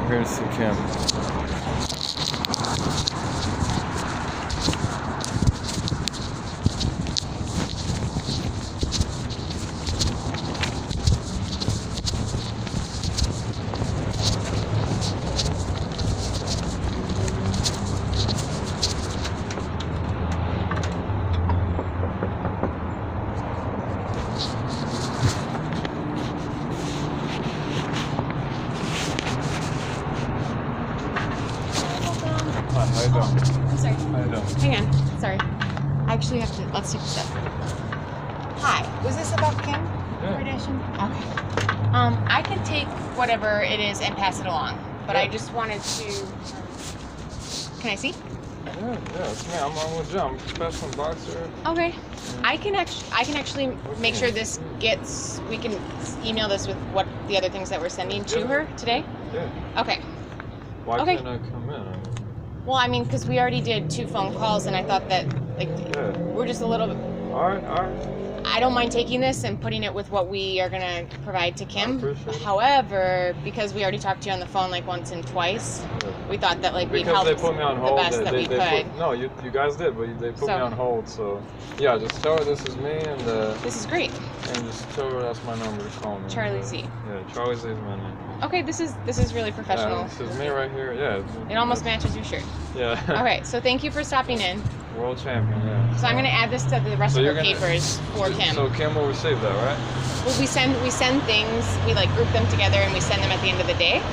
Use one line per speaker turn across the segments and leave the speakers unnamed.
I'm here to see Kim. How you doing?
I'm sorry.
How you doing?
Hang on. Sorry. I actually have to. Let's take a step. Hi. Was this about Kim Kardashian? Okay. I can take whatever it is and pass it along, but I just wanted to. Can I see?
Yeah, it's me. I'm on with Jim. I'm a professional boxer.
Okay. I can actually make sure this gets. We can email this with what the other things that we're sending to her today.
Yeah.
Okay.
Why can't I come in?
Well, I mean, because we already did 2 phone calls, and I thought that, like, we're just a little bit...
All right.
I don't mind taking this and putting it with what we are going to provide to Kim.
I appreciate it.
However, because we already talked to you on the phone, like, once and twice, we thought that, like, we'd help
they put me on hold.
the best that we could.
No, you guys did, but they put me on hold, so... Yeah, just tell her this is me, and...
This is great.
And just tell her that's my number to call me.
Charlie Z.
Yeah, Charlie Z is my name.
Okay, this is really professional.
Yeah, this is me right here, yeah.
It almost matches your shirt.
Yeah.
Okay, so thank you for stopping in.
World champion, yeah.
So I'm going to add this to the rest of her papers for Kim.
So Kim will receive that, right?
Well, we send things, we like group them together and we send them at the end of the day.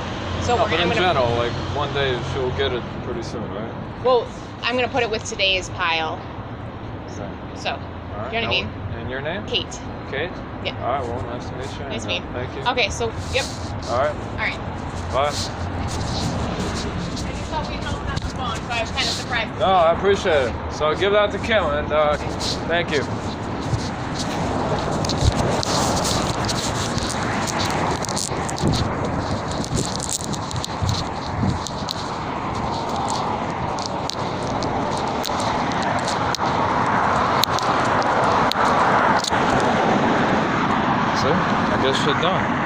So
but in general, like one day she'll get it pretty soon, right?
Well, I'm going to put it with today's pile.
Okay.
So,
All right.
you know what I mean?
And your name?
Kate.
Kate?
Yeah.
All right, well, nice to meet you.
Nice to meet you.
Thank you.
Okay, so, yep.
All right.
All right.
Bye.
I just thought we'd help on the phone, so I was kind of surprised.
No, I appreciate it. So give that to Kim, and thank you. See? I guess shit done.